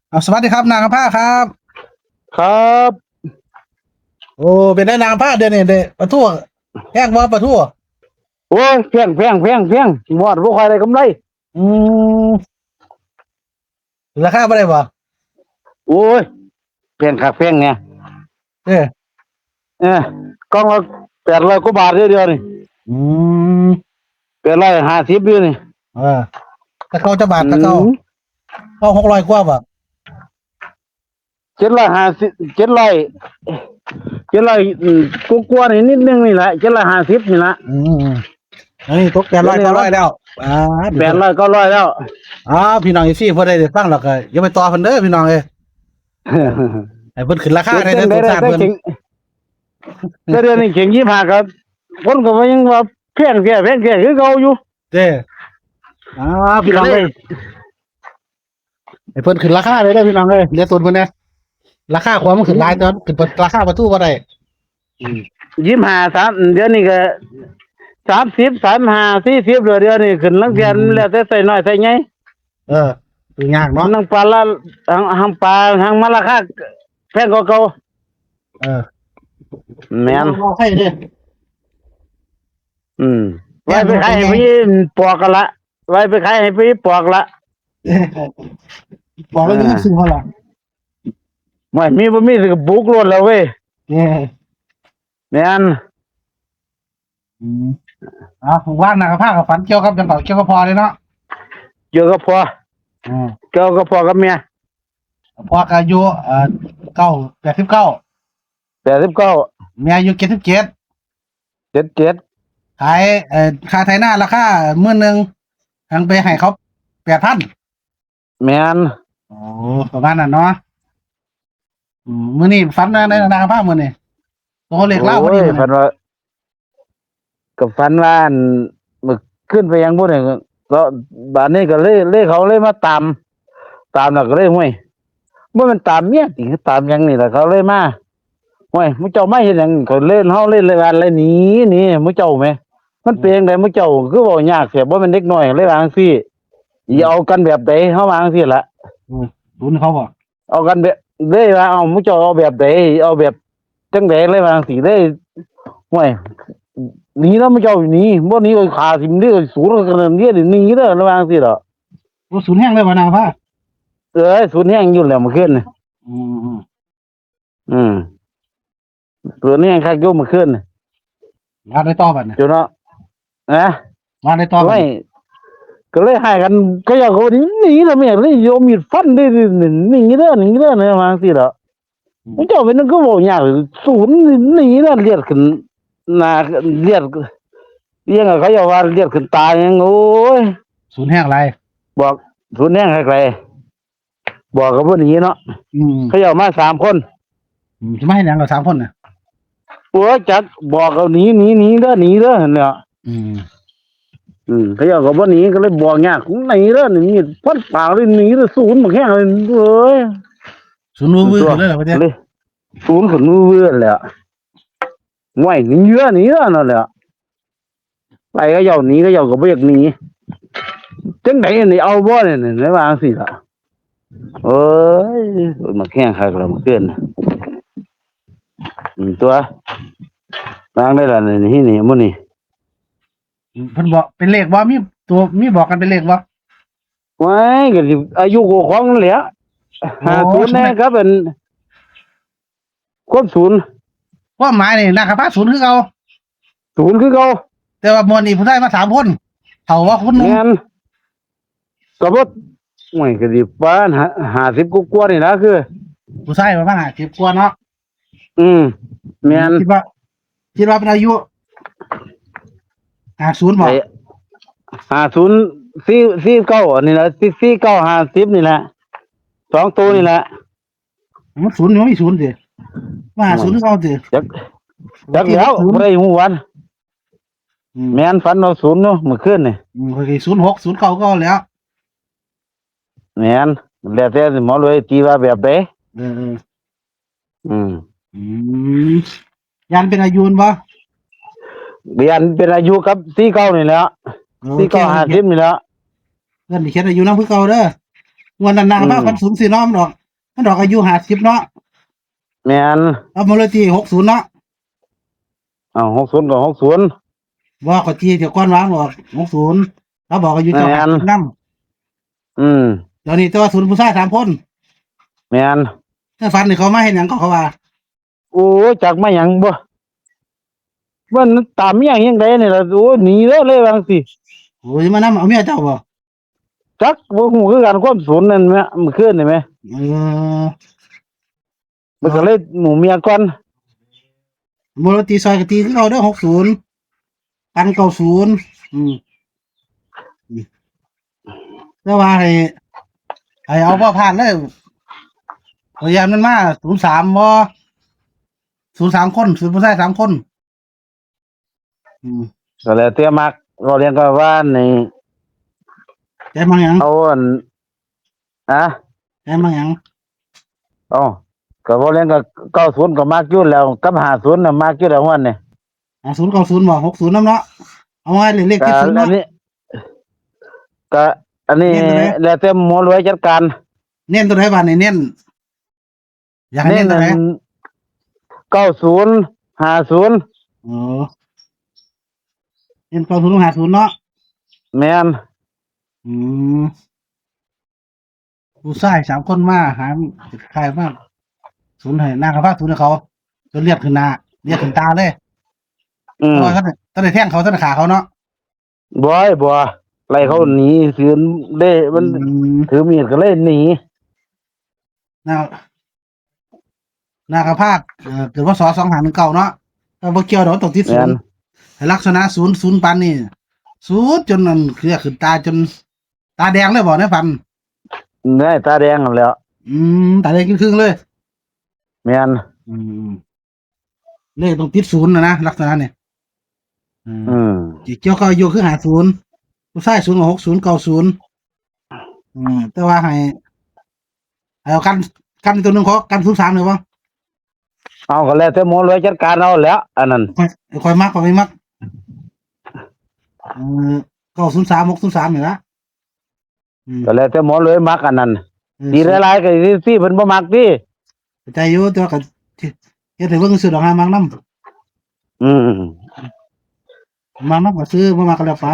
เอาสวัสดีครับนางผ้าครับครับโอ้เป็นได้นางผ้าเดือนนี้เด้ปะทั่วแห้งบ่ปะทั่วโอ้ยเพียงหมดบ่ค่อยได้กำไรอืมราคาบ่ได้บ่โอ้ยเพียงคักเพียงเนี่ยเด้อเออกล่องละ800กว่าบาทเดียวนี่อืม850อยู่นี่เออตะเกาจะบาทตะเกาเอา600กว่าบ่750 700 700กว่าๆนี่นิดนึงนี่แหละ750นี่ละอันนี้ตก800 900แล้ว800 900แล้วพี่น้องอีซี่บ่ได้ฟังหรอกก็อย่าไปต่อเพิ่นเด้อพี่น้องเอ้ยให้เพิ่นขึ้นราคาได้เด้อสงสารเพิ่นแต่เดือนนี้เข่ง25ครับคนก็ว่ายังว่าเพียงคือเก่าอยู่เด้อพี่น้องเอ้ยให้เพิ่นขึ้นราคาได้เด้อพี่น้องเอ้ยเหลือตุนเพิ่นแน่ราคาความมันขึ้นหลายตอนขึ้นราคาประตูบ่ได้25 3เดือนนี้ก็30 35 40เดือนนี้ขึ้นลังเทียนแล้วแต่ใส่น้อยใส่ใหญ่คือยากเนาะทั้งปลาละทั้งปลาทั้งมะละค่าแพงกว่าเก่าแม่นเอาให้เด้อไว้ไปขายให้พี่ปอกกันละไว้ไปขายให้พี่ปอกละบอกแล้วนี่ซื้อเท่าไหร่ไม่มีบ่มีสิบุกรถแล้วเว้ยแม่นว่างนะครับผ้ากับฝันเกี่ยวกับจังเก่าเกี่ยวกับพอเลยเนาะเกี่ยวกับพ่อเกี่ยวกับพ่อกับเมียพอกับอายุ89 เมียอายุ77ขายค่าไถนาราคา10,000ทางไปให้เขา8,000แม่นโอ้ประมาณนั้นเนาะมื้อนี้ฝันในนะครับผ้ามื้อนี้ตัวเลขเล่าบ่ดีฝันว่ากับฝันว่ามึกขึ้นไปยังบ่ได้ก็บาดนี้ก็เลยเขาเลยมาตามแล้วก็เลยห้วยบ่มันตามเมียติตามยังนี่ล่ะเขาเลยมาห้วยมื้อเจ้ามาเฮ็ดหยังก็เล่นเฮาเล่นเลยว่าอะไรหนีมื้อเจ้าแม่มันเป็นจังไดมื้อเจ้าคือเว้ายากแท้บ่แม่นเด็กน้อยเลยว่าจังซี่สิเอากันแบบใดเฮาว่าจังซี่ล่ะรุ่นเขาบ่เอากันแบบเลยว่าเอามื้อเจ้าเอาแบบใดเอาแบบจังได๋เลยว่าจังซี่เลยห้วยหนีแล้วมื้อเจ้าหนีบ่หนีก็ฆ่าสิมนี่ก็สูญกันนี่หนีเด้อระวังสิดอกศูนย์แห้งเลยบ่นางผ้าสูญแห้งอยู่แล้วเมื่อคืนตัวนี้คักอยู่เมื่อคืนมาได้ต่อบัดน่ะจุเนาะมาได้ต่อไว้ก็เลยให้กันก็อยากโหหนีแล้วแม่เลยโยมมีดฟันได้หนีเด้อนะว่าจังซี่ดอกมื้อเจ้าเป็นก็บ่ยากสูญหนีแล้วเลียดขึ้นหน้าเลียดยังเขาอย่าว่าเลียดขึ้นตายังโอ้ยศูนย์แห้งอะไรบอกสูญแห้งใครบอกกับพวกนี้เนาะเขาเอามา3คนจะไม่ให้หนังกับ3คนน่ะโอ้จักบอกเขาหนีเด้อเนี่ยเขาเอากับพวกนี้ก็เลยบอกยากหนีเด้อนี่พันปากเลยหนีเด้อศูนย์มาแค่เลยเอ้ยศูนย์มือเลยเหรอประเดี๋ยวศูนย์ขึ้นมือเลยอ่ะง่วยหนีเยอะนั่นแหละไปก็เอาหนีก็เอากับเบียกหนีจังไหนนี่เอาบ่เนี่ยในวางสิล่ะเอ้ยมาแข่งใครก็มาเกินตัววางได้ละนี่มื้อนี้เพิ่นบอกเป็นเลขบ่มีบอกกันเป็นเลขบ่ไว้ก็สิอายุของนั่นแหละ50แน่ครับเป็นควบศูนย์ความหมายนี่นะครับศูนย์คือเก่าศูนย์คือเก่าแต่ว่ามื้อนี้ผู้ชายมา3คนเฒ่าว่าคนนึงก็บ่ไม่ก็สิประมาณ50กว่านี่นะคือผู้ชายประมาณ50กว่าเนาะแม่นคิดว่าเป็นอายุ50บ่50 49นี่แหละ49 50นี่แหละ2ตัวนี่แหละมันศูนย์มันมีศูนย์สิว่าศูนย์คือเก่าสิจักแล้วบ่ได้ฮู้วันแม่นฝันเอาศูนย์เนาะเมื่อคืนนี่ก็สิ06 09ก็แล้วแม่นแล้วแต่หมอรวยตีว่าแบบใดยันเป็นอายุบ่เรียนเป็นอายุกับ49นี่แหละ49 50นี่แหละเงินดิเขียนอายุนำคือเก่าเด้องวดนั้นๆมาฝัน0 4น้อมดอก มันดอกอายุ50เนาะ แม่น เอามาเลยตี60เนาะ 60ก็60บ่ก็ตีเดี๋ยวก่อนวางออก60แล้วบอกอายุเจ้า50นำอืมเดี๋ยวนี้แต่ว่าศูนย์ผู้ชาย3คนแม่น ถ้าฝันนี่เขามาเฮ็ดหยังก็เขาว่า โอ้จักมาหยังบ่มันตามเมียยังไดนี่ล่ะโอ้หนีเลยว่าจังซี่ โอ้ยมานำเอาเมียเจ้าบ่ จักบ่ฮู้คือกันความสูญนั่นแหมเมื่อคืนนี่แหม เออ มันก็เลยหมู่เมียก่อน บ่ตีซอยก็ตีคือเขาเด้อ60กัน90แต่ว่าให้เอาบ่ผ่านเลยพยายามมันมา03บ่03คนศูนย์ผู้ชาย3คนก็แล้วแต่มักก็เรียนก็ว่านี่ ใจมังหยัง เอาอันอะ ใจมังหยัง อ๋อก็บ่เรียนก็90ก็มักอยู่แล้วกับ50น่ะมักอยู่แล้ววันนี้ 090บ่60นำเนาะเอาไว้เลข ก็ ที่ศูนย์ อั เนาะ นนี้ก็อันนี้ เน้นตัวไหน แล้วแต่หมอรวยจัดการ เน้นตัวไหนบ้านนี่เน้นอยากให้เน้นตัวไหน 90 50อ๋อเน้น9050เนาะ แม่น อืมผู้ชาย3คนมาหาคล้ายมากศูนย์ให้หน้ากระพากศูนย์ให้เขาจนเลียดขึ้นหน้าเลียดขึ้นตาเลย อืม เพราะว่าท่านได้แท่งเขาท่านได้ขาเขาเนาะ บ่ไล่เขาหนีถือเด้มัน ถือมีดก็เลยหนี หน้าหน้ากระพากเกิดว่า2519เนาะแต่บ่เกี่ยวดอกตกที่ศู แม่ น น ย์ให้ลักษณะศูนย์ปานนี่ศูนย์จนนั่นคือขึ้นตาจนตาแดงเลยบ่ในฝัน ได้ตาแดงนั่นแหล้ว ตาแดงครึ่งๆเลย แม่น เลขต้องติดศูนย์นะลักษณะเนี่ย อืม เกี่ยวกับอายุคือ50ผู้ชาย0 กับ60 90แต่ว่าให้เอากันตัวหนึงขอกัน03เลยบ่ เอาก็แล้วแต่หมอรวยจัดการเอาแหล้ว อันนั้น ค่อยมักก็ไม่มัก903 603นี่ล่ะก็แล้วแต่หมอรวยมักอันนั้นดีหลายๆก็สิเพิ่นบ่มักติ ใจอยู่แต่ว่าก็เฮ็ดให้เบิ่งซื้อดอกหามักนำ อืม มักนำก็ซื้อบ่มักก็แล้วไป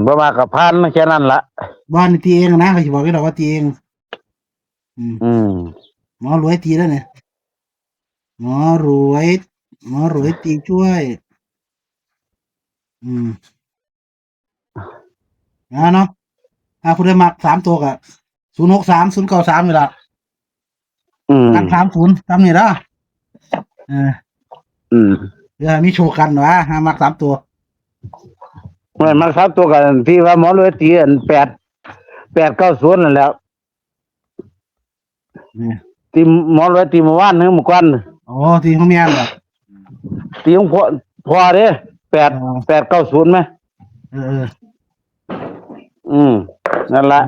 บ่มักก็ผ่านแค่นั้นล่ะ บ้านนี่ตีเองนะเขาสิบอกให้ดอกว่าตีเองหมอรวยตีแล้วเนี่ยหมอรวยตีช่วยเนาะผู้ใดมัก3ตัวก็063 093นี่ล่ะกัน30ตามนี่ล่ะเดี๋ยวมีโชว์กันวะหามัก3ตัว มันมักครับตัวกันที่ว่าหมอรวยตีอัน890นั่นแหล้ว นี่ ตีหมอรวยตีเมื่อวานนึงเมื่อก่อน อ๋อตีของเมียบ่ ตีของพ่อเด้890มั้ย เออ นั่นล่ะ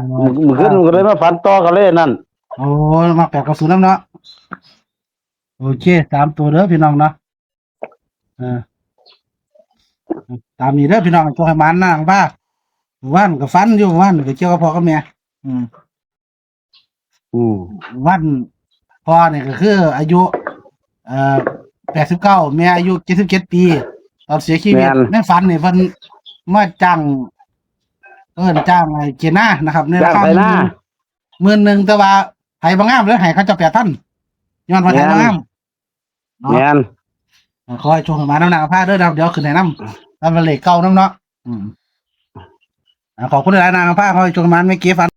มื้อคืนก็เลยมาฝันต่อกันเลยนั่น โอ้มัก890นำเนาะโอเค3ตัวเด้อพี่น้องเนาะตามนี้เด้อพี่น้องโชคให้มันนะบ้าว่านก็ฟันอยู่ว่านก็เกี่ยวกับพ่อกับแม่วันพ่อเนี่ยก็คืออายุ89แม่อายุ77ปีตอนเสียชีวิตในฝันนี่เพิ่นมาจ้างจ้างไอ้เจน่านะครับในราคา10,000แต่ว่าให้บ่งามเลยให้เขาเจ้า8,000ย้อนว่าให้บ่งาม แม่น ขอให้โชคให้มานำหน้าผ้าเด้อเดี๋ยวขึ้นให้นำตามเลขเก่านำเนาะขอบคุณหลายๆนางผ้าขอให้โชคให้มันไม่เก็บฝัน